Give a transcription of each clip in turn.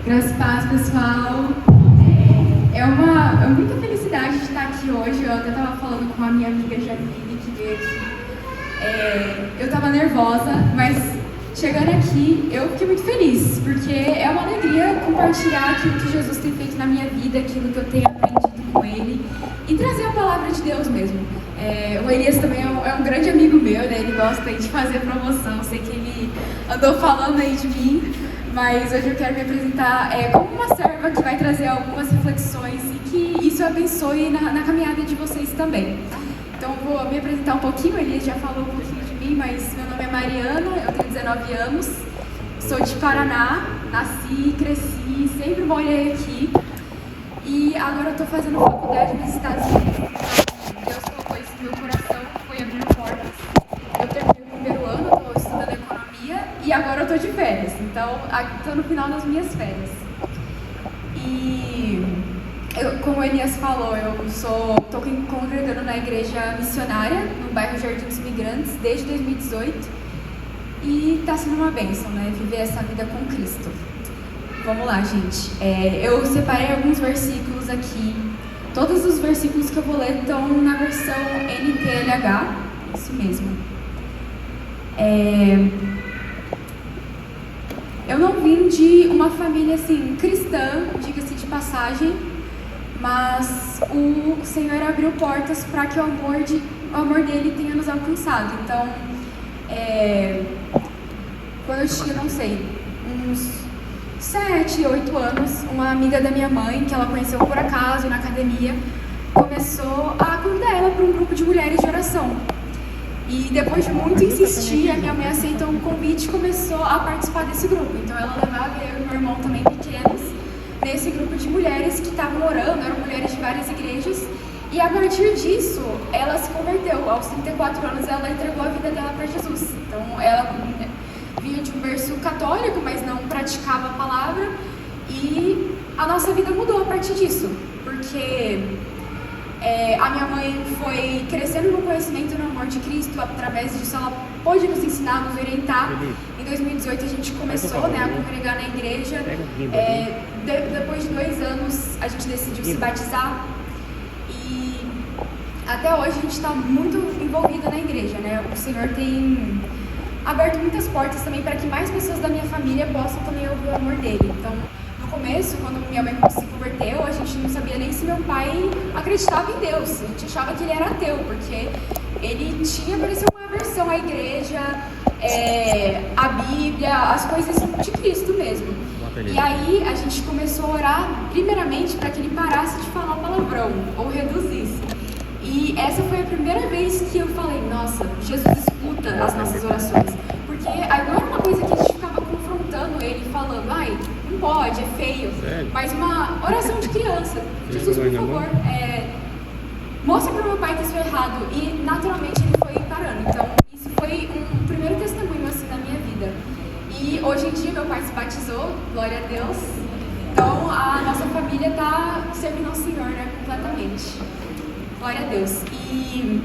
Graças a paz, pessoal. É muita felicidade de estar aqui hoje. Eu até estava falando com a minha amiga Jaqueline, que veio aqui. Eu estava nervosa, mas chegando aqui eu fiquei muito feliz, porque é uma alegria compartilhar aquilo que Jesus tem feito na minha vida, aquilo que eu tenho aprendido com Ele e trazer a palavra de Deus mesmo. O Elias também é um grande amigo meu, né? Ele gosta de fazer promoção. Sei que ele andou falando aí de mim, mas hoje eu quero me apresentar como uma serva que vai trazer algumas reflexões e que isso abençoe na caminhada de vocês também. Então vou me apresentar um pouquinho. O Elias já falou um pouquinho de mim, mas meu nome é Mariana, eu tenho 19 anos, sou de Paraná, nasci, cresci, sempre morei aqui e agora eu estou fazendo faculdade nos Estados Unidos. Deus colocou isso no meu coração, foi abrir portas. Eu terminei o primeiro ano, estou estudando economia e agora eu estou de férias. Então, estou no final das minhas férias. E, como o Elias falou, eu estou congregando na igreja missionária, no bairro Jardim dos Imigrantes, desde 2018. E está sendo uma bênção, né? Viver essa vida com Cristo. Vamos lá, gente. Eu separei alguns versículos aqui. Todos os versículos que eu vou ler estão na versão NTLH, isso mesmo. Eu não vim de uma família assim cristã, diga-se de passagem, mas o Senhor abriu portas para que o amor dele tenha nos alcançado. Então, quando eu tinha, não sei, uns 7, 8 anos, uma amiga da minha mãe, que ela conheceu por acaso na academia, começou a convidar ela para um grupo de mulheres de oração. E depois de muito insistir, a minha mãe aceitou um convite e começou a participar desse grupo. Então ela levava eu e meu irmão também pequenos nesse grupo de mulheres que estavam orando, eram mulheres de várias igrejas. E a partir disso, ela se converteu. Aos 34 anos, ela entregou a vida dela para Jesus. Então ela vinha de um berço católico, mas não praticava a palavra, e a nossa vida mudou a partir disso, porque a minha mãe foi crescendo no conhecimento e no amor de Cristo. Através disso ela pôde nos ensinar, nos orientar. Em 2018 a gente começou, a congregar na igreja. Depois de 2 anos a gente decidiu se batizar, e até hoje a gente está muito envolvida na igreja, né? O Senhor tem aberto muitas portas também para que mais pessoas da minha família possam também ouvir o amor dele. Então, no começo, quando minha mãe se converteu, a gente não sabia nem se meu pai acreditava em Deus. A gente achava que ele era ateu, porque ele tinha, parecia uma aversão à igreja, à Bíblia, as coisas de Cristo mesmo. E aí a gente começou a orar primeiramente para que ele parasse de falar palavrão ou reduzisse. E essa foi a primeira vez que eu falei, nossa, Jesus escuta as nossas orações. Porque aí não era uma coisa que a gente ficava confrontando ele, falando, ai, não pode, é feio. Sério? Mas uma oração de criança. Jesus, por favor, mostra para o meu pai que isso é errado. E naturalmente ele foi parando. Então, isso foi um primeiro testemunho assim na minha vida. E hoje em dia meu pai se batizou, glória a Deus. Então, a nossa família está servindo ao Senhor, né, completamente. Glória a Deus. E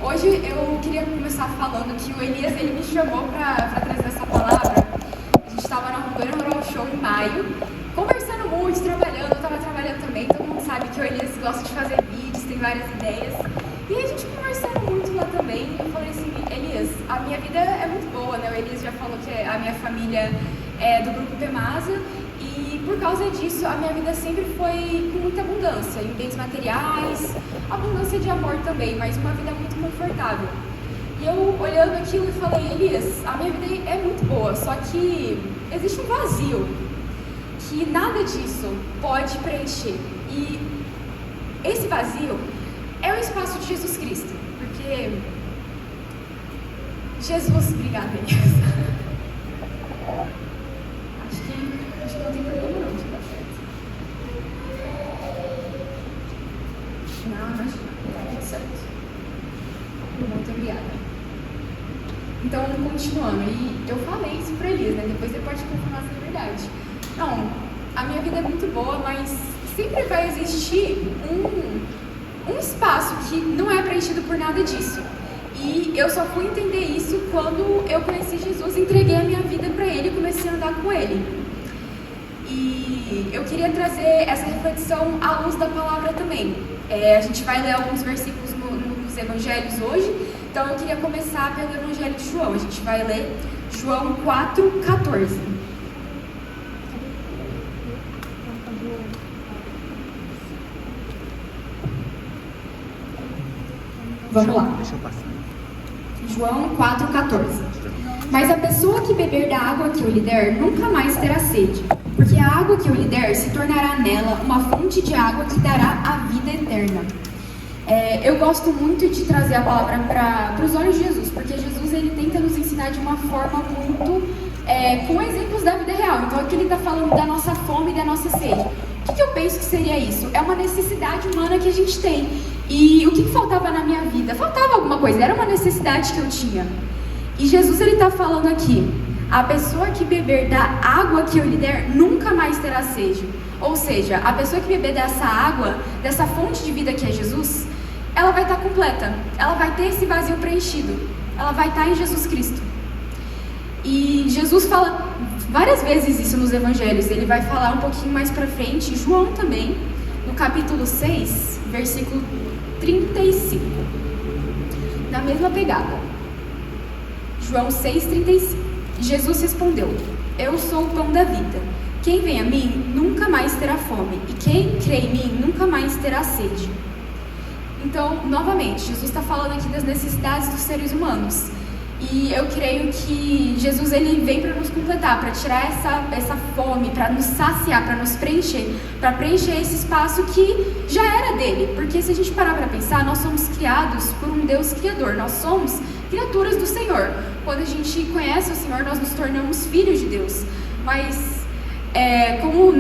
hoje eu queria começar falando que o Elias, ele me chamou para trazer essa palavra. A gente estava na Rondônia Rural Show em maio, conversando muito, trabalhando. Eu estava trabalhando também, todo mundo sabe que o Elias gosta de fazer vídeos, tem várias ideias. E a gente conversando muito lá também. Eu falei assim, Elias, a minha vida é muito boa, né? O Elias já falou que a minha família é do grupo Pemasa. E por causa disso, a minha vida sempre foi com muita abundância, em bens materiais, abundância de amor também, mas uma vida muito confortável. E eu olhando aquilo e falei, Elias, a minha vida é muito boa, só que existe um vazio que nada disso pode preencher. E esse vazio é o espaço de Jesus Cristo, porque Jesus, obrigada, Elias. Acho que não tem problema não, de dar certo. Não, tá tudo certo. Muito obrigada. Então, continuando, e eu falei isso pra Elias, né? Depois ele pode confirmar se é verdade. Não, a minha vida é muito boa, mas sempre vai existir um espaço que não é preenchido por nada disso. E eu só fui entender isso quando eu conheci Jesus, entreguei a minha vida para Ele e comecei a andar com Ele. E eu queria trazer essa reflexão à luz da palavra também. A gente vai ler alguns versículos nos evangelhos hoje, então eu queria começar pelo evangelho de João. A gente vai ler João 4,14. Vamos lá. João 4,14. Mas a pessoa que beber da água que eu lhe der nunca mais terá sede, porque a água que eu lhe der se tornará nela uma fonte de água que dará a vida eterna. Eu gosto muito de trazer a palavra para os olhos de Jesus, porque Jesus ele tenta nos ensinar de uma forma muito com exemplos da vida real. Então aqui ele está falando da nossa fome e da nossa sede. O que eu penso que seria isso? É uma necessidade humana que a gente tem. E o que faltava na minha vida? Faltava alguma coisa, era uma necessidade que eu tinha. E Jesus ele está falando aqui, a pessoa que beber da água que eu lhe der nunca mais terá sede. Ou seja, a pessoa que beber dessa água, dessa fonte de vida que é Jesus, ela vai estar completa, ela vai ter esse vazio preenchido, ela vai estar em Jesus Cristo. E Jesus fala várias vezes isso nos evangelhos, ele vai falar um pouquinho mais pra frente, João também, no capítulo 6, versículo 35, na mesma pegada. João 6,35. Jesus respondeu: Eu sou o pão da vida. Quem vem a mim nunca mais terá fome, e quem crê em mim nunca mais terá sede. Então, novamente, Jesus está falando aqui das necessidades dos seres humanos. E eu creio que Jesus ele vem para nos completar, para tirar essa fome, para nos saciar, para nos preencher, para preencher esse espaço que já era dele. Porque se a gente parar para pensar, nós somos criados por um Deus criador, nós somos criaturas do Senhor. Quando a gente conhece o Senhor, nós nos tornamos filhos de Deus. Mas, como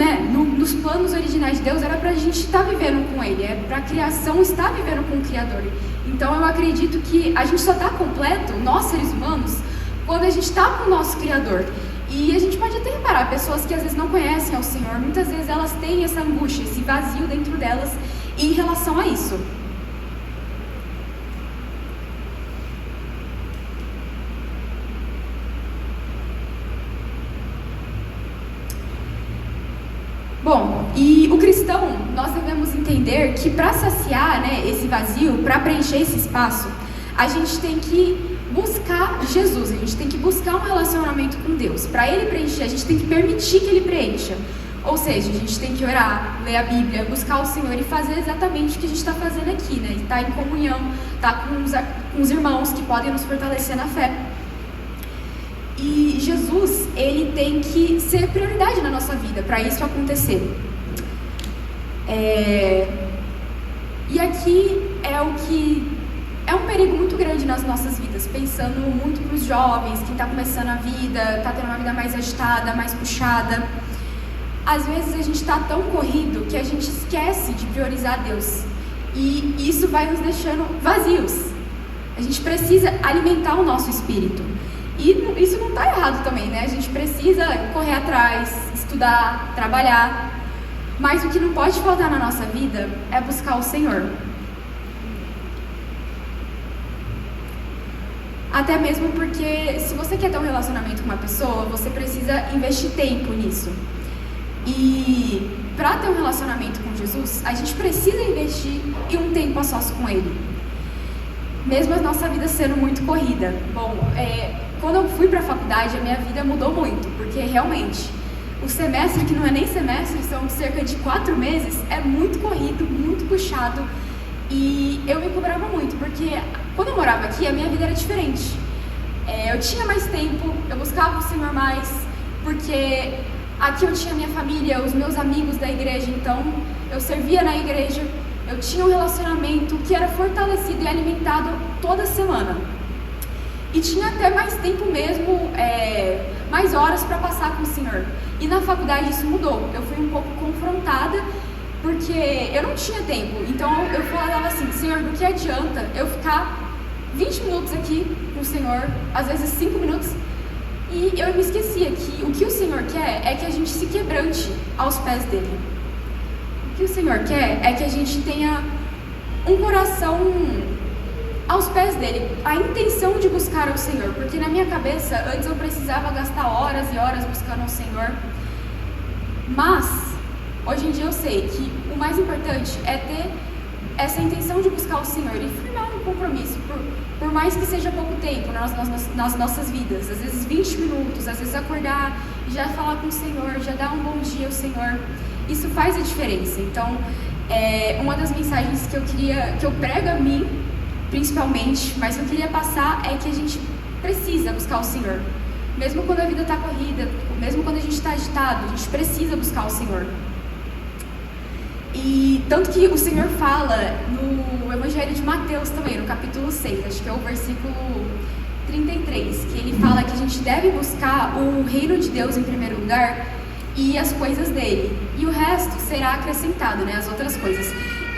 nos planos originais de Deus, era para a gente estar vivendo com Ele, para a criação estar vivendo com o Criador. Então eu acredito que a gente só está completo, nós seres humanos, quando a gente está com o nosso Criador. E a gente pode até reparar, pessoas que às vezes não conhecem ao Senhor, muitas vezes elas têm essa angústia, esse vazio dentro delas em relação a isso. Bom, e o cristão, nós devemos entender que para saciar esse vazio, para preencher esse espaço, a gente tem que buscar Jesus, a gente tem que buscar um relacionamento com Deus. Para Ele preencher, a gente tem que permitir que Ele preencha. Ou seja, a gente tem que orar, ler a Bíblia, buscar o Senhor e fazer exatamente o que a gente está fazendo aqui, né? Estar em comunhão, estar com os irmãos que podem nos fortalecer na fé. E Jesus, ele tem que ser prioridade na nossa vida, para isso acontecer. E aqui é um perigo muito grande nas nossas vidas, pensando muito para os jovens, quem está começando a vida, está tendo uma vida mais agitada, mais puxada. Às vezes a gente está tão corrido que a gente esquece de priorizar Deus. E isso vai nos deixando vazios. A gente precisa alimentar o nosso espírito. E isso não está errado também, né? A gente precisa correr atrás, estudar, trabalhar. Mas o que não pode faltar na nossa vida é buscar o Senhor. Até mesmo porque se você quer ter um relacionamento com uma pessoa, você precisa investir tempo nisso. E para ter um relacionamento com Jesus, a gente precisa investir em um tempo a sós com Ele. Mesmo a nossa vida sendo muito corrida. Bom, quando eu fui para a faculdade, a minha vida mudou muito, porque realmente o semestre, que não é nem semestre, são cerca de 4 meses, é muito corrido, muito puxado. E eu me cobrava muito, porque quando eu morava aqui, a minha vida era diferente. Eu tinha mais tempo, eu buscava o Senhor mais, porque aqui eu tinha minha família, os meus amigos da igreja, então eu servia na igreja, eu tinha um relacionamento que era fortalecido e alimentado toda semana. E tinha até mais tempo mesmo, mais horas para passar com o Senhor. E na faculdade isso mudou, eu fui um pouco confrontada, porque eu não tinha tempo. Então eu falava assim: Senhor, do que adianta eu ficar 20 minutos aqui com o Senhor, às vezes 5 minutos, e eu me esquecia que o que o Senhor quer é que a gente se quebrante aos pés dele. O que o Senhor quer é que a gente tenha um coração aos pés dele, a intenção de buscar ao Senhor, porque na minha cabeça, antes eu precisava gastar horas e horas buscando ao Senhor, Mas, hoje em dia eu sei que o mais importante é ter essa intenção de buscar o Senhor e firmar um compromisso, por mais que seja pouco tempo nas nossas vidas, às vezes 20 minutos, às vezes acordar e já falar com o Senhor, já dar um bom dia ao Senhor, isso faz a diferença. Então, uma das mensagens que eu prego a mim, principalmente, mas que eu queria passar é que a gente precisa buscar o Senhor. Mesmo quando a vida está corrida, mesmo quando a gente está agitado, a gente precisa buscar o Senhor. E tanto que o Senhor fala no Evangelho de Mateus também, no capítulo 6, acho que é o versículo 33, que ele fala que a gente deve buscar o reino de Deus em primeiro lugar e as coisas dele, e o resto será acrescentado, né, as outras coisas.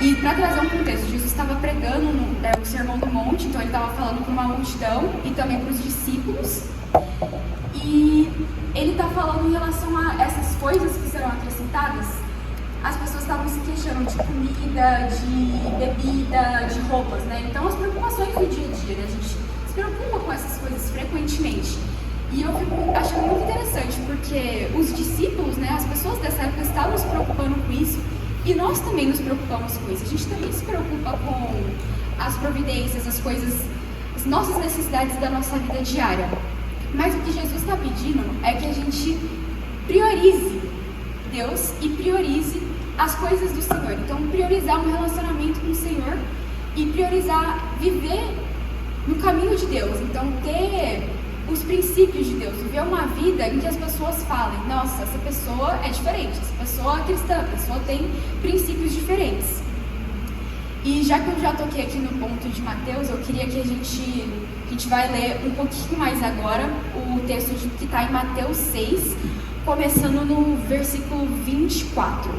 E para trazer um contexto, Jesus estava pregando o Sermão do Monte, então ele estava falando para uma multidão e também para os discípulos, e ele está falando em relação a essas coisas que serão acrescentadas. As pessoas estavam se queixando de comida, de bebida, de roupas, né? Então, as preocupações do dia a dia, né? A gente se preocupa com essas coisas frequentemente. E eu fico achando muito interessante, porque os discípulos, né, as pessoas dessa época estavam se preocupando com isso, e nós também nos preocupamos com isso. A gente também se preocupa com as providências, as coisas, as nossas necessidades da nossa vida diária. Mas o que Jesus está pedindo é que a gente priorize Deus e priorize as coisas do Senhor. Então, priorizar um relacionamento com o Senhor e priorizar viver no caminho de Deus. Então, ter os princípios de Deus, viver uma vida em que as pessoas falem: nossa, essa pessoa é diferente, essa pessoa é cristã, a pessoa tem princípios diferentes. E já que eu já toquei aqui no ponto de Mateus, eu queria que a gente vai ler um pouquinho mais agora o texto que está em Mateus 6, começando no versículo 24.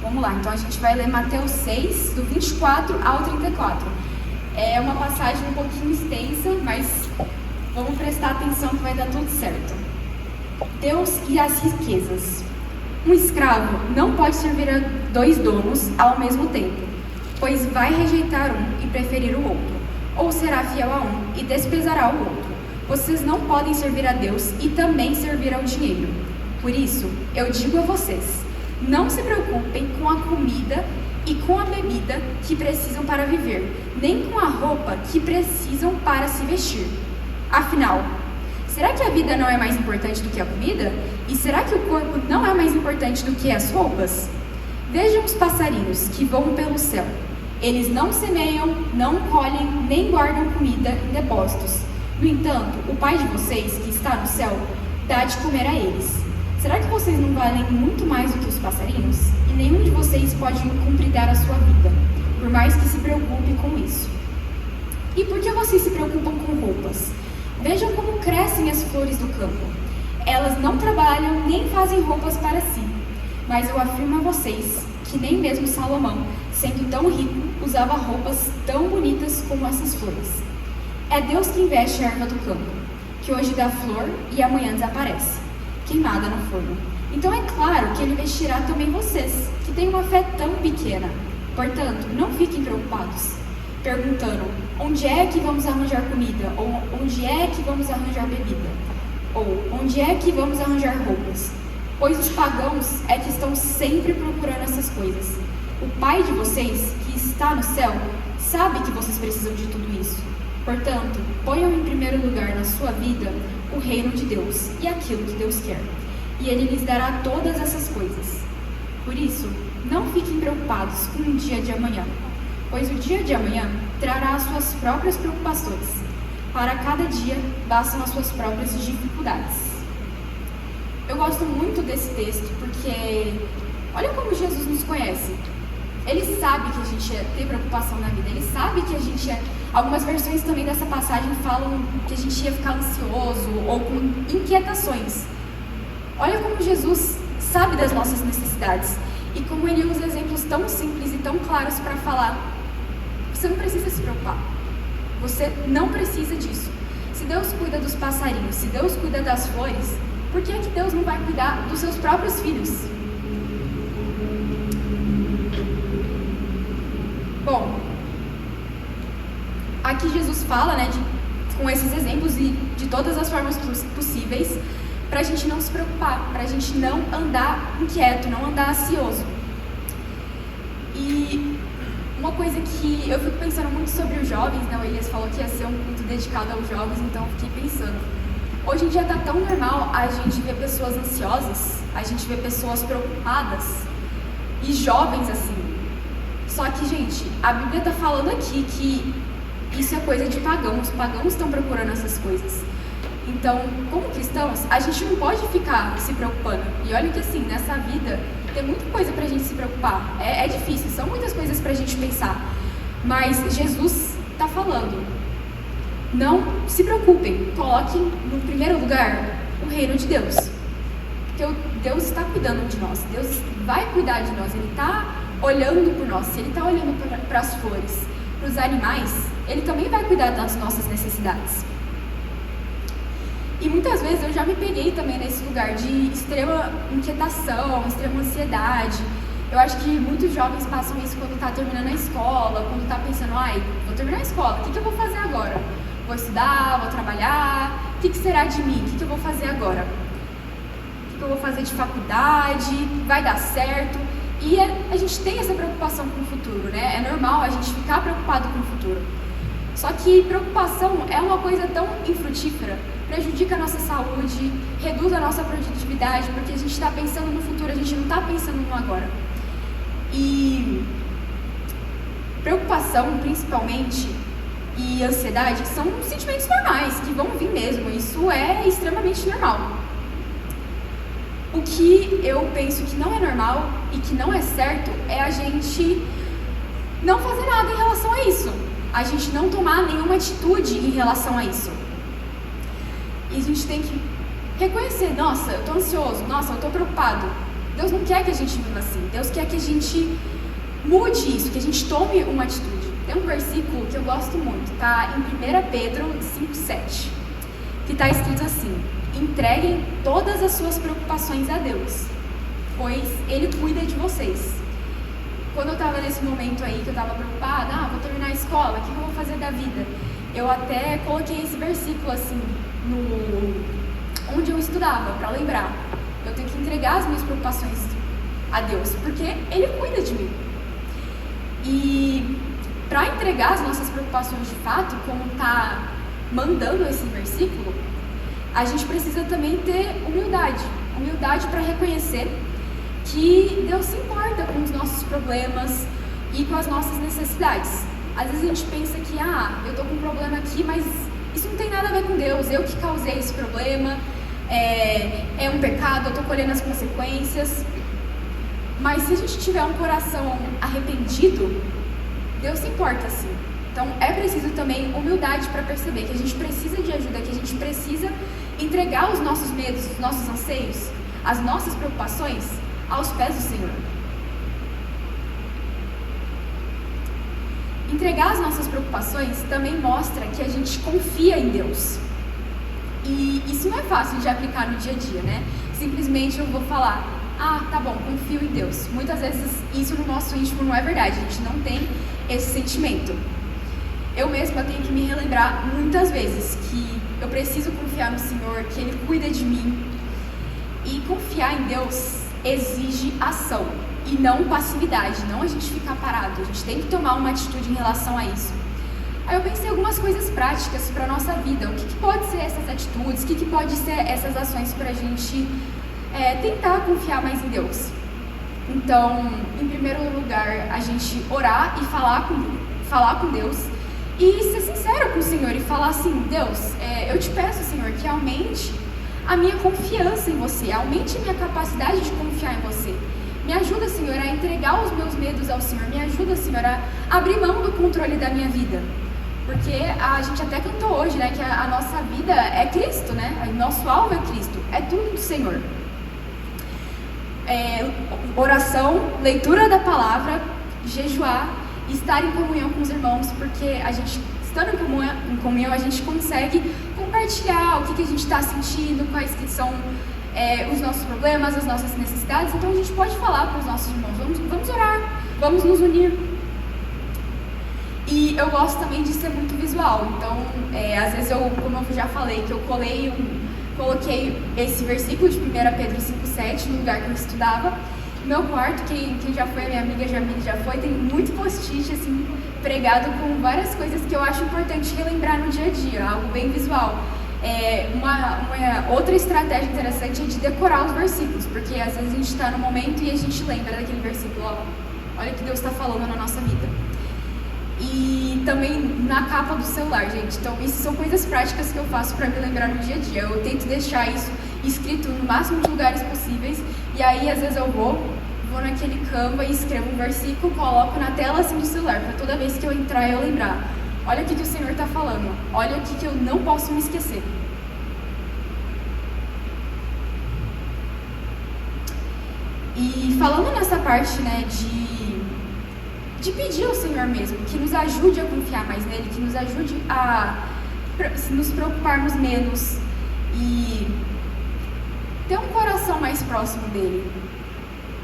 Vamos lá, então a gente vai ler Mateus 6, do 24 ao 34. É uma passagem um pouquinho extensa, mas vamos prestar atenção que vai dar tudo certo. Deus e as riquezas. Um escravo não pode servir a 2 donos ao mesmo tempo, pois vai rejeitar um e preferir o outro, ou será fiel a um e desprezará o outro. Vocês não podem servir a Deus e também servir ao dinheiro. Por isso, eu digo a vocês, não se preocupem com a comida e com a bebida que precisam para viver, nem com a roupa que precisam para se vestir. Afinal, será que a vida não é mais importante do que a comida? E será que o corpo não é mais importante do que as roupas? Vejam os passarinhos que voam pelo céu. Eles não semeiam, não colhem, nem guardam comida em depósitos. No entanto, o Pai de vocês, que está no céu, dá de comer a eles. Será que vocês não valem muito mais do que os passarinhos? E nenhum de vocês pode cumpridar a sua vida, por mais que se preocupe com isso. E por que vocês se preocupam com roupas? Vejam como crescem as flores do campo. Elas não trabalham nem fazem roupas para si. Mas eu afirmo a vocês que nem mesmo Salomão, sendo tão rico, usava roupas tão bonitas como essas flores. É Deus quem veste a erva do campo, que hoje dá flor e amanhã desaparece, queimada no forno. Então é claro que Ele vestirá também vocês, que têm uma fé tão pequena. Portanto, não fiquem preocupados, perguntando: onde é que vamos arranjar comida? Ou onde é que vamos arranjar bebida? Ou onde é que vamos arranjar roupas? Pois os pagãos é que estão sempre procurando essas coisas. O Pai de vocês, que está no céu, sabe que vocês precisam de tudo isso. Portanto, ponham em primeiro lugar na sua vida o reino de Deus e aquilo que Deus quer, e Ele lhes dará todas essas coisas. Por isso, não fiquem preocupados com o dia de amanhã, pois o dia de amanhã trará as suas próprias preocupações. Para cada dia, bastam as suas próprias dificuldades. Eu gosto muito desse texto porque olha como Jesus nos conhece. Ele sabe que a gente tem preocupação na vida, Ele sabe que a gente Algumas versões também dessa passagem falam que a gente ia ficar ansioso ou com inquietações. Olha como Jesus sabe das nossas necessidades e como Ele usa exemplos tão simples e tão claros para falar: você não precisa se preocupar, você não precisa disso. Se Deus cuida dos passarinhos, se Deus cuida das flores, por que é que Deus não vai cuidar dos seus próprios filhos? Bom, aqui Jesus fala, né, com esses exemplos e de todas as formas possíveis, para a gente não se preocupar, para a gente não andar inquieto, não andar ansioso. E uma coisa que eu fico pensando muito sobre os jovens, né, o Elias falou que ia ser um culto dedicado aos jovens, então eu fiquei pensando. Hoje em dia está tão normal a gente ver pessoas ansiosas, a gente vê pessoas preocupadas e jovens assim. Só que, gente, a Bíblia está falando aqui que isso é coisa de pagãos. Os pagãos estão procurando essas coisas. Então, como cristãos, a gente não pode ficar se preocupando. E olha que assim, nessa vida, tem muita coisa pra gente se preocupar. É difícil, são muitas coisas pra gente pensar. Mas Jesus está falando, não se preocupem, coloquem no primeiro lugar o reino de Deus. Porque Deus está cuidando de nós, Deus vai cuidar de nós, Ele está olhando por nós. Se Ele está olhando para as flores, para os animais, Ele também vai cuidar das nossas necessidades. E muitas vezes eu já me peguei também nesse lugar de extrema inquietação, extrema ansiedade. Eu acho que muitos jovens passam isso quando está terminando a escola, quando está pensando, vou terminar a escola, o que eu vou fazer agora? Vou estudar, vou trabalhar, o que será de mim? O que eu vou fazer agora? O que eu vou fazer de faculdade? Vai dar certo? E a gente tem essa preocupação com o futuro, né? É normal a gente ficar preocupado com o futuro. Só que preocupação é uma coisa tão infrutífera, prejudica a nossa saúde, reduz a nossa produtividade, porque a gente está pensando no futuro, a gente não está pensando no agora. E preocupação, principalmente, e ansiedade são sentimentos normais, que vão vir mesmo, isso é extremamente normal. O que eu penso que não é normal e que não é certo é a gente não fazer nada em relação a isso. A gente não tomar nenhuma atitude em relação a isso. E a gente tem que reconhecer, nossa, eu tô ansioso, nossa, eu tô preocupado. Deus não quer que a gente viva assim. Deus quer que a gente mude isso, que a gente tome uma atitude. Tem um versículo que eu gosto muito, tá em 1 Pedro 5,7, que tá escrito assim: entreguem todas as suas preocupações a Deus, pois Ele cuida de vocês. Quando eu estava nesse momento aí, que eu estava preocupada, vou terminar a escola, o que eu vou fazer da vida? Eu até coloquei esse versículo assim, onde eu estudava, para lembrar. Eu tenho que entregar as minhas preocupações a Deus, porque Ele cuida de mim. E para entregar as nossas preocupações de fato, como está mandando esse versículo, a gente precisa também ter humildade para reconhecer que Deus se importa com os nossos problemas e com as nossas necessidades. Às vezes a gente pensa que, eu tô com um problema aqui, mas isso não tem nada a ver com Deus, eu que causei esse problema, é um pecado, eu tô colhendo as consequências. Mas se a gente tiver um coração arrependido, Deus se importa sim. Então é preciso também humildade para perceber que a gente precisa de ajuda, que a gente precisa entregar os nossos medos, os nossos anseios, as nossas preocupações aos pés do Senhor. Entregar as nossas preocupações também mostra que a gente confia em Deus. E isso não é fácil de aplicar no dia a dia, né? Simplesmente eu vou falar, tá bom, confio em Deus. Muitas vezes isso no nosso íntimo não é verdade, a gente não tem esse sentimento. Eu mesma tenho que me relembrar muitas vezes que eu preciso confiar no Senhor, que Ele cuida de mim. E confiar em Deus exige ação e não passividade, não a gente ficar parado. A gente tem que tomar uma atitude em relação a isso. Aí eu pensei em algumas coisas práticas para a nossa vida. O que pode ser essas atitudes? O que pode ser essas ações para a gente tentar confiar mais em Deus? Então, em primeiro lugar, a gente orar e falar com Deus e ser sincero com o Senhor e falar assim: Deus, eu te peço, Senhor, que aumente a minha confiança em você, aumente a minha capacidade de confiar em você. Me ajuda, Senhor, a entregar os meus medos ao Senhor. Me ajuda, Senhor, a abrir mão do controle da minha vida. Porque a gente até cantou hoje, né, que a nossa vida é Cristo, né? O nosso alvo é Cristo, é tudo do Senhor. Oração, leitura da palavra, jejuar, estar em comunhão com os irmãos, porque a gente, estando em comunhão, a gente consegue compartilhar o que a gente está sentindo, quais que são os nossos problemas, as nossas necessidades. Então a gente pode falar para os nossos irmãos, vamos orar, vamos nos unir. E eu gosto também de ser muito visual. Então, às vezes como eu já falei, que eu coloquei esse versículo de 1 Pedro 5,7 no lugar que eu estudava. Meu quarto, quem já foi, a minha amiga Jamile já foi, tem muito post-it assim, pregado com várias coisas que eu acho importante relembrar no dia a dia, algo bem visual. Uma outra estratégia interessante é de decorar os versículos, porque às vezes a gente está no momento e a gente lembra daquele versículo, olha o que Deus está falando na nossa vida. E também na capa do celular, gente. Então, isso são coisas práticas que eu faço para me lembrar no dia a dia. Eu tento deixar isso escrito no máximo de lugares possíveis. E aí, às vezes, eu vou naquele Canva e escrevo um versículo, coloco na tela assim do celular, para toda vez que eu entrar eu lembrar. Olha o que o Senhor está falando. Olha o que eu não posso me esquecer. E falando nessa parte, né, de pedir ao Senhor mesmo, que nos ajude a confiar mais nele, que nos ajude a nos preocuparmos menos e ter um coração mais próximo dele.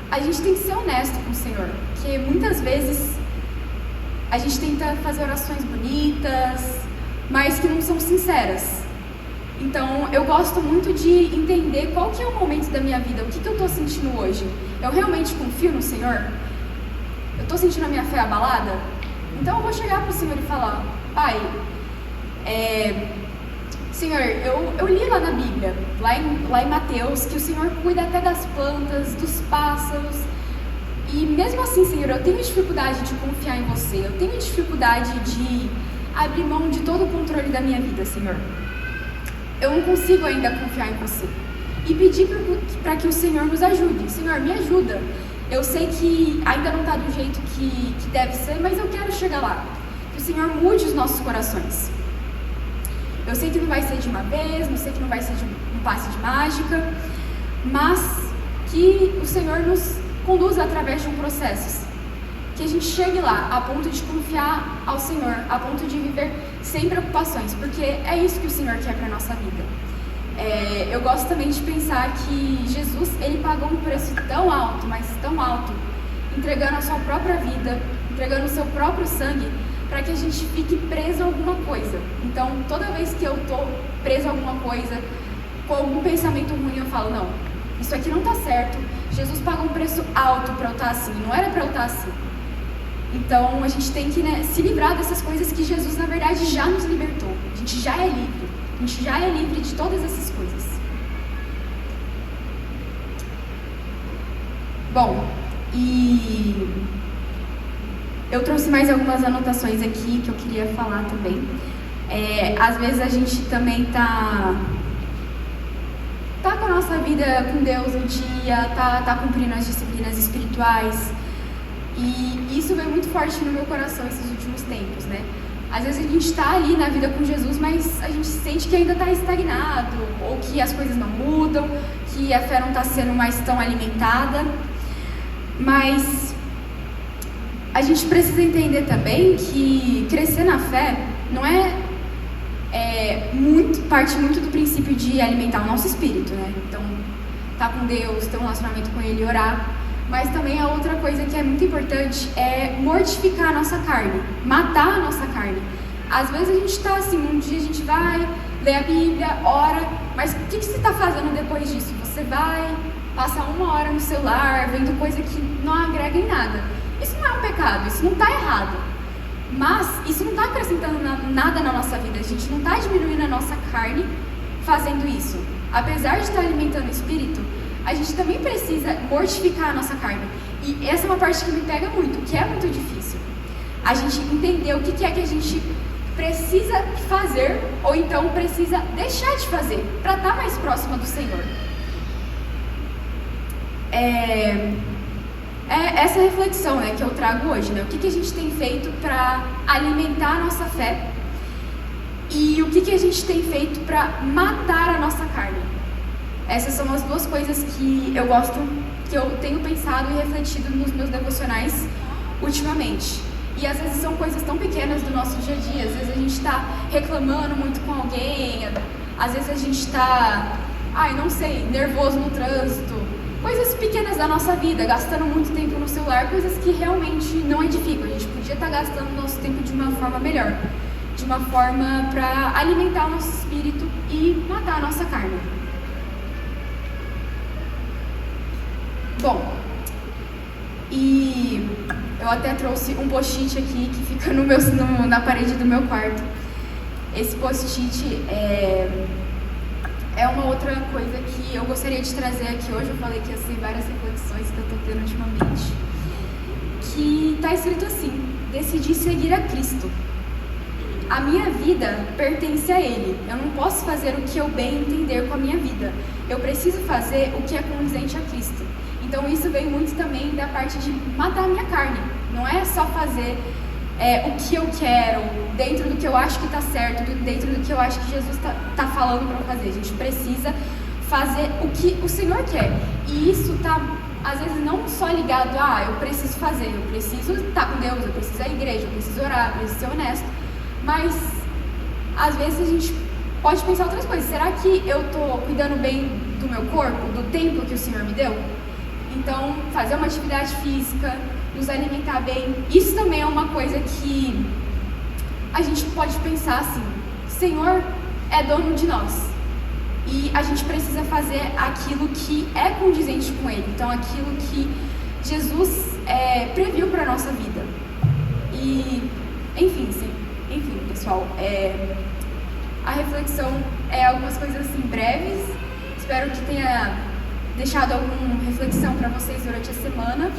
A gente tem que ser honesto com o Senhor, porque muitas vezes a gente tenta fazer orações bonitas, mas que não são sinceras. Então, eu gosto muito de entender qual que é o momento da minha vida, o que eu estou sentindo hoje. Eu realmente confio no Senhor? Eu estou sentindo a minha fé abalada? Então eu vou chegar para o Senhor e falar: Pai, Senhor, eu li lá na Bíblia, lá em Mateus, que o Senhor cuida até das plantas, dos pássaros. E mesmo assim, Senhor, eu tenho dificuldade de confiar em você. Eu tenho dificuldade de abrir mão de todo o controle da minha vida, Senhor. Eu não consigo ainda confiar em você. E pedir para que o Senhor nos ajude. Senhor, me ajuda. Eu sei que ainda não está do jeito que deve ser, mas eu quero chegar lá. Que o Senhor mude os nossos corações. Eu sei que não vai ser de uma vez, não sei que não vai ser de um passe de mágica, mas que o Senhor nos conduza através de um processo. Que a gente chegue lá a ponto de confiar ao Senhor, a ponto de viver sem preocupações, porque é isso que o Senhor quer para a nossa vida. Eu gosto também de pensar que Jesus, ele pagou um preço tão alto, mas tão alto, entregando a sua própria vida, entregando o seu próprio sangue, para que a gente fique preso a alguma coisa. Então, toda vez que eu estou preso a alguma coisa, com algum pensamento ruim, eu falo: não, isso aqui não está certo. Jesus pagou um preço alto para eu estar assim, não era para eu estar assim. Então, a gente tem que, se livrar dessas coisas que Jesus, na verdade, já nos libertou. A gente já é livre. A gente já é livre de todas essas coisas. Bom, e eu trouxe mais algumas anotações aqui que eu queria falar também. Às vezes a gente também tá com a nossa vida com Deus em dia, tá cumprindo as disciplinas espirituais. E isso veio muito forte no meu coração esses últimos tempos, né? Às vezes a gente está ali na vida com Jesus, mas a gente sente que ainda está estagnado, ou que as coisas não mudam, que a fé não está sendo mais tão alimentada. Mas a gente precisa entender também que crescer na fé não parte muito do princípio de alimentar o nosso espírito, né? Então, estar com Deus, ter um relacionamento com Ele, orar. Mas também a outra coisa que é muito importante é mortificar a nossa carne, matar a nossa carne. Às vezes a gente está assim, um dia a gente vai, lê a Bíblia, ora, mas o que você está fazendo depois disso? Você vai, passa 1 hora no celular, vendo coisa que não agrega em nada. Isso não é um pecado, isso não está errado. Mas isso não está acrescentando nada na nossa vida, a gente não está diminuindo a nossa carne fazendo isso. Apesar de estar alimentando o espírito, a gente também precisa mortificar a nossa carne. E essa é uma parte que me pega muito, que é muito difícil. A gente entender o que é que a gente precisa fazer, ou então precisa deixar de fazer, para estar mais próxima do Senhor. Essa reflexão, né, que eu trago hoje, né? O que a gente tem feito para alimentar a nossa fé e o que a gente tem feito para matar a nossa carne. Essas são as duas coisas que eu gosto, que eu tenho pensado e refletido nos meus devocionais ultimamente. E às vezes são coisas tão pequenas do nosso dia a dia. Às vezes a gente está reclamando muito com alguém, às vezes a gente está, não sei, nervoso no trânsito. coisas pequenas da nossa vida, gastando muito tempo no celular, coisas que realmente não edificam. A gente podia estar gastando nosso tempo de uma forma melhor, de uma forma para alimentar o nosso espírito e matar a nossa carne. Bom, e eu até trouxe um post-it aqui que fica na parede do meu quarto. Esse post-it é uma outra coisa que eu gostaria de trazer aqui hoje. Eu falei que ia ser várias reflexões que eu estou tendo ultimamente. Que está escrito assim: decidi seguir a Cristo. A minha vida pertence a Ele. Eu não posso fazer o que eu bem entender com a minha vida. Eu preciso fazer o que é condizente a Cristo. Então isso vem muito também da parte de matar a minha carne. Não é só fazer o que eu quero, dentro do que eu acho que está certo, dentro do que eu acho que Jesus está falando para fazer. A gente precisa fazer o que o Senhor quer. E isso está, às vezes, não só ligado a eu preciso fazer, eu preciso estar com Deus, eu preciso ir à igreja, eu preciso orar, eu preciso ser honesto. Mas, às vezes, a gente pode pensar outras coisas. Será que eu estou cuidando bem do meu corpo, do tempo que o Senhor me deu? Então, fazer uma atividade física, nos alimentar bem, isso também é uma coisa que a gente pode pensar assim: Senhor é dono de nós e a gente precisa fazer aquilo que é condizente com Ele. Então, aquilo que Jesus previu para a nossa vida. E, enfim, pessoal, a reflexão é algumas coisas assim breves. Espero que tenha deixado alguma reflexão para vocês durante a semana.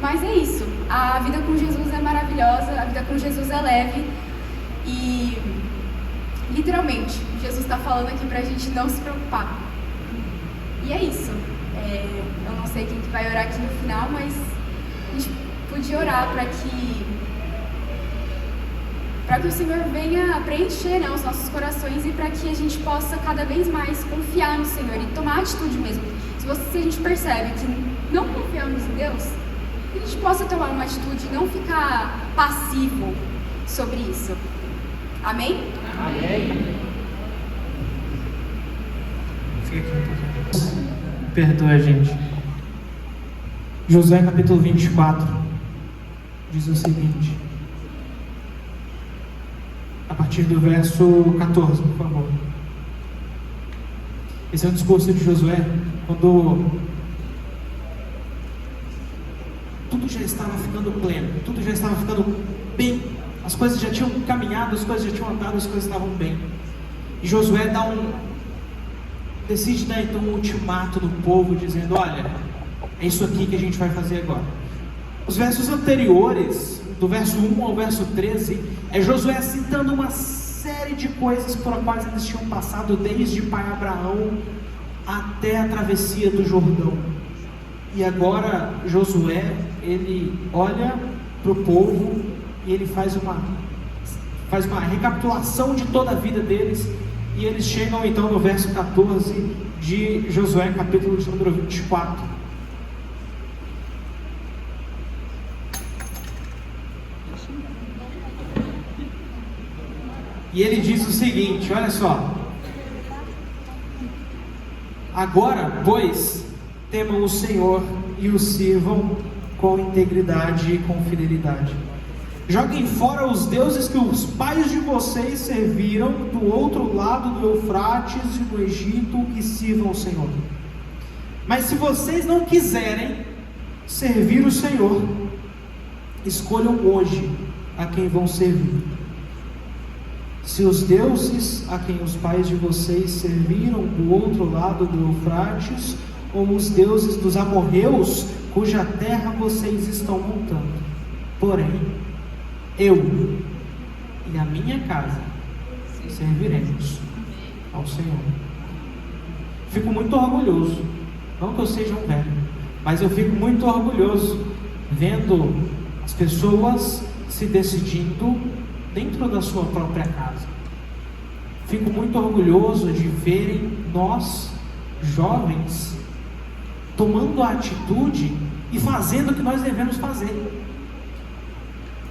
Mas é isso, a vida com Jesus é maravilhosa, a vida com Jesus é leve e, literalmente, Jesus está falando aqui pra gente não se preocupar. E é isso. Eu não sei quem que vai orar aqui no final, mas a gente podia orar para que o Senhor venha preencher, né, os nossos corações e para que a gente possa cada vez mais confiar no Senhor e tomar atitude mesmo. Se a gente percebe que não confiamos em Deus, que a gente possa tomar uma atitude e não ficar passivo sobre isso. Amém? Amém. Fica aqui um pouquinho. Perdoa a gente. Josué capítulo 24 diz o seguinte, a partir do verso 14, por favor. Esse é o discurso de Josué quando tudo já estava ficando pleno, tudo já estava ficando bem, as coisas já tinham caminhado, as coisas já tinham andado, as coisas estavam bem. E Josué decide dar então um ultimato no povo, dizendo: olha, é isso aqui que a gente vai fazer agora. Os versos anteriores, do verso 1 ao verso 13, é Josué citando uma série de coisas por as quais eles tinham passado desde pai Abraão até a travessia do Jordão. E agora Josué, ele olha para o povo e ele faz uma recapitulação de toda a vida deles. E eles chegam então no verso 14 de Josué, capítulo de número 24. E ele diz o seguinte, olha só: agora, pois, temam o Senhor e o sirvam com integridade e com fidelidade. Joguem fora os deuses que os pais de vocês serviram do outro lado do Eufrates e do Egito, e sirvam o Senhor. Mas se vocês não quiserem servir o Senhor, escolham hoje a quem vão servir. Se os deuses a quem os pais de vocês serviram do outro lado do Eufrates, ou os deuses dos amorreus, cuja terra vocês estão montando. Porém, eu e a minha casa serviremos ao Senhor. Fico muito orgulhoso, não que eu seja um velho, mas eu fico muito orgulhoso vendo as pessoas se decidindo dentro da sua própria casa. Fico muito orgulhoso de verem nós, jovens, tomando a atitude e fazendo o que nós devemos fazer.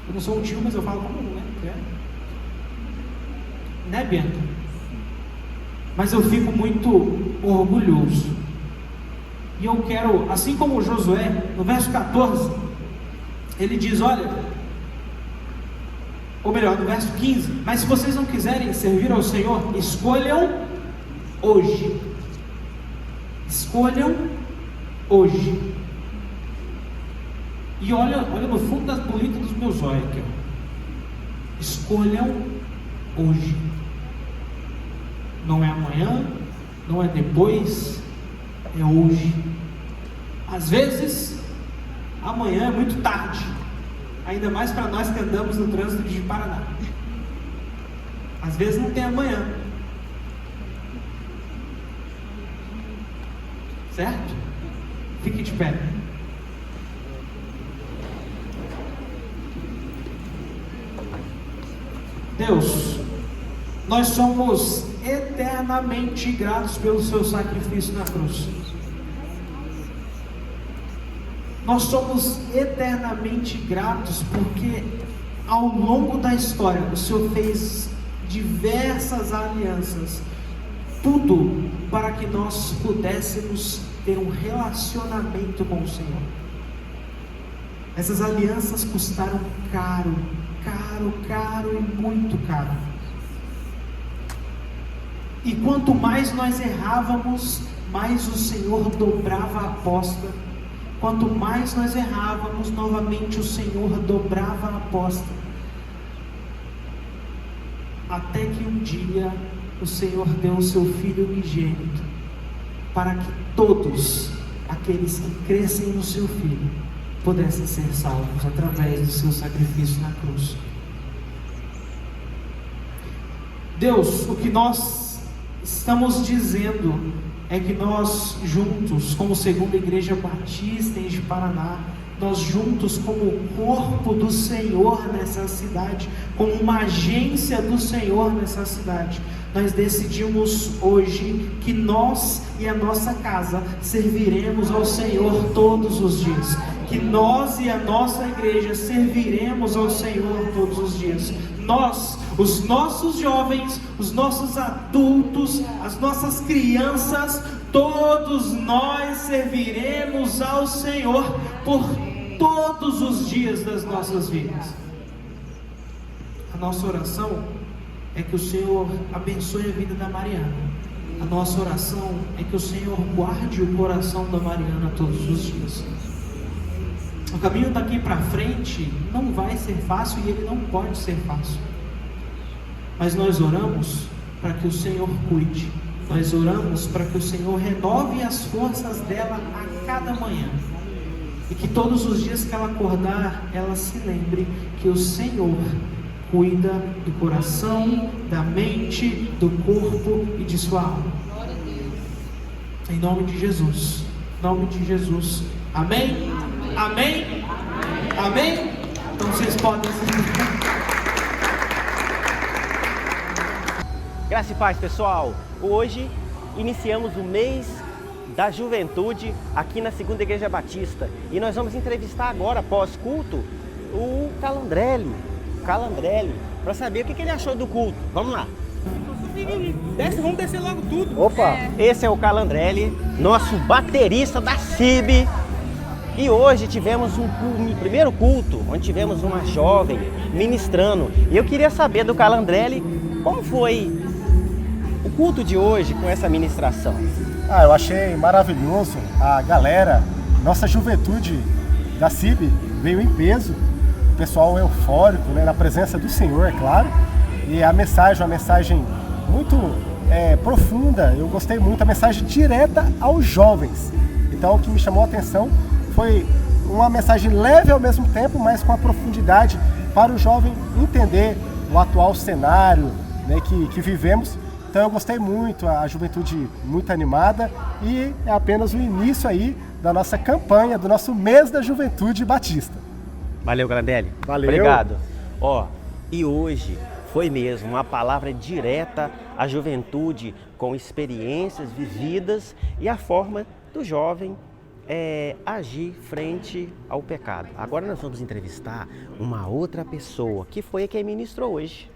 Eu não sou um tio, mas eu falo como um, né? Né, Bianca? Mas eu fico muito orgulhoso E eu quero, assim como Josué, no verso 14, ele diz, olha, ou melhor, no verso 15, mas se vocês não quiserem servir ao Senhor, escolham hoje. Escolham hoje. E olha no fundo das bolitas dos meus olhos aqui, ó. Escolham hoje. Não é amanhã, não é depois, é hoje. Às vezes, amanhã é muito tarde, ainda mais para nós que andamos no trânsito de Paraná. Às vezes não tem amanhã, certo? Fique de pé. Deus, nós somos eternamente gratos pelo seu sacrifício na cruz. Nós somos eternamente gratos porque ao longo da história o Senhor fez diversas alianças, tudo para que nós pudéssemos ter um relacionamento com o Senhor. Essas alianças custaram caro e muito caro. E quanto mais nós errávamos, mais o Senhor dobrava a aposta. Quanto mais nós errávamos, novamente o Senhor dobrava a aposta. Até que um dia o Senhor deu o seu Filho unigênito, para que todos aqueles que crescem no seu Filho pudessem ser salvos através do seu sacrifício na cruz. Deus, o que nós estamos dizendo é que nós juntos, como Segunda Igreja Batista em Paraná, nós juntos como corpo do Senhor nessa cidade, como uma agência do Senhor nessa cidade, nós decidimos hoje que nós e a nossa casa serviremos ao Senhor todos os dias, que nós e a nossa igreja serviremos ao Senhor todos os dias. Nós, os nossos jovens, os nossos adultos, as nossas crianças, todos nós serviremos ao Senhor por todos os dias das nossas vidas. A nossa oração é que o Senhor abençoe a vida da Mariana. A nossa oração é que o Senhor guarde o coração da Mariana todos os dias. O caminho daqui para frente não vai ser fácil e ele não pode ser fácil. Mas nós oramos para que o Senhor cuide. Nós oramos para que o Senhor renove as forças dela a cada manhã. E que todos os dias que ela acordar, ela se lembre que o Senhor cuida do coração, da mente, do corpo e de sua alma. Em nome de Jesus. Em nome de Jesus. Amém? Amém? Amém? Então vocês podem se sentar. Graça e paz, pessoal. Hoje iniciamos o mês da juventude aqui na Segunda Igreja Batista. E nós vamos entrevistar agora, pós-culto, o Calandrelli, para saber o que ele achou do culto. Vamos lá. Vamos descer logo tudo. Opa, esse é o Calandrelli, nosso baterista da CIB. E hoje tivemos um primeiro culto, onde tivemos uma jovem ministrando. E eu queria saber do Calandrelli, como foi o culto de hoje com essa ministração? Eu achei maravilhoso. A galera, nossa juventude da CIB veio em peso. O pessoal eufórico, né, na presença do Senhor, é claro. E a mensagem, uma mensagem muito profunda. Eu gostei muito, a mensagem direta aos jovens. Então o que me chamou a atenção foi uma mensagem leve ao mesmo tempo, mas com a profundidade para o jovem entender o atual cenário, né, que vivemos. Então eu gostei muito, a juventude muito animada, e é apenas o início aí da nossa campanha, do nosso mês da juventude batista. Valeu, Calandrelli. Valeu. Obrigado. E hoje foi mesmo uma palavra direta à juventude, com experiências vividas e a forma do jovem agir frente ao pecado. Agora nós vamos entrevistar uma outra pessoa, que foi quem ministrou hoje.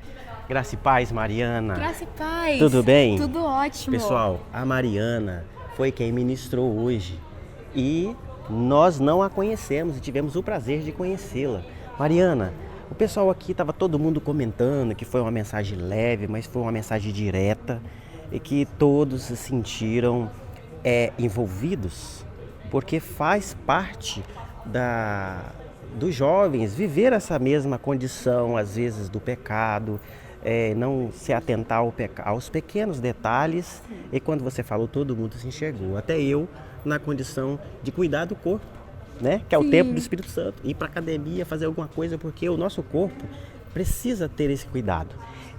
Graça e paz, Mariana. Graça e paz. Tudo bem? Tudo ótimo. Pessoal, a Mariana foi quem ministrou hoje. e nós não a conhecemos e tivemos o prazer de conhecê-la. Mariana, o pessoal aqui estava todo mundo comentando que foi uma mensagem leve, mas foi uma mensagem direta e que todos se sentiram envolvidos, porque faz parte dos jovens viver essa mesma condição, às vezes, do pecado, não se atentar aos pequenos detalhes. E quando você falou, todo mundo se enxergou, até eu, na condição de cuidar do corpo, né? Que é o templo do Espírito Santo, ir para a academia, fazer alguma coisa, porque o nosso corpo precisa ter esse cuidado.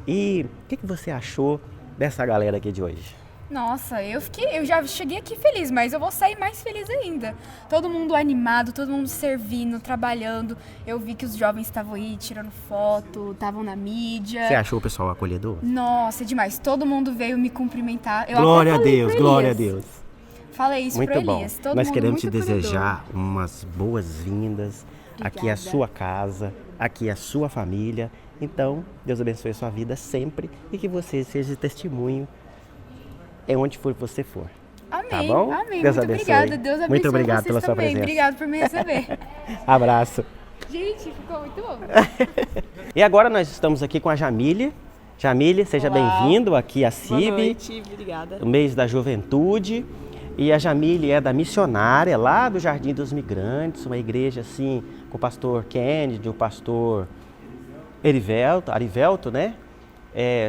E o que você achou dessa galera aqui de hoje? Nossa, eu já cheguei aqui feliz, mas eu vou sair mais feliz ainda. Todo mundo animado, todo mundo servindo, trabalhando. Eu vi que os jovens estavam aí tirando foto, estavam na mídia. Você achou o pessoal acolhedor? Nossa, demais. Todo mundo veio me cumprimentar. Glória a Deus, glória a Deus. Falei isso pro Elias. Muito bom. Nós queremos te desejar umas boas-vindas. Aqui é a sua casa, aqui é a sua família. Então, Deus abençoe a sua vida sempre e que você seja testemunho onde for você for. Amém, tá bom? amém. Deus muito abençoe. Obrigada. Deus abençoe muito obrigado vocês pela sua também. presença. Obrigado por me receber. Abraço. Gente, ficou muito bom. E agora nós estamos aqui com a Jamília. Jamília, seja bem-vindo aqui à CIB. Boa noite, obrigada. O mês da juventude. E a Jamília é da missionária lá do Jardim dos Migrantes, uma igreja assim com o pastor Kennedy, o pastor Arivelto, né?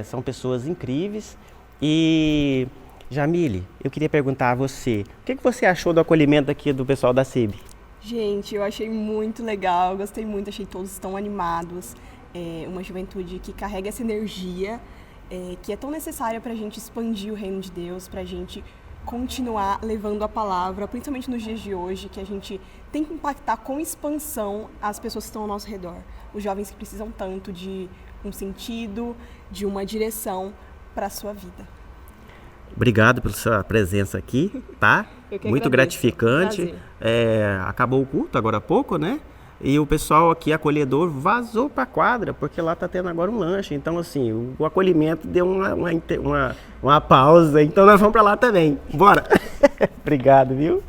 São pessoas incríveis. E Jamília, eu queria perguntar a você, o que você achou do acolhimento aqui do pessoal da CIB? Gente, eu achei muito legal, gostei muito, achei todos tão animados. Uma juventude que carrega essa energia, que é tão necessária para a gente expandir o reino de Deus, para a gente continuar levando a palavra, principalmente nos dias de hoje, que a gente tem que impactar com expansão as pessoas que estão ao nosso redor. Os jovens que precisam tanto de um sentido, de uma direção para a sua vida. Obrigado pela sua presença aqui, tá? Muito gratificante. Acabou o culto agora há pouco, né? E o pessoal aqui, acolhedor, vazou para a quadra, porque lá tá tendo agora um lanche. Então, assim, o acolhimento deu uma pausa. Então, nós vamos para lá também. Bora! Obrigado, viu?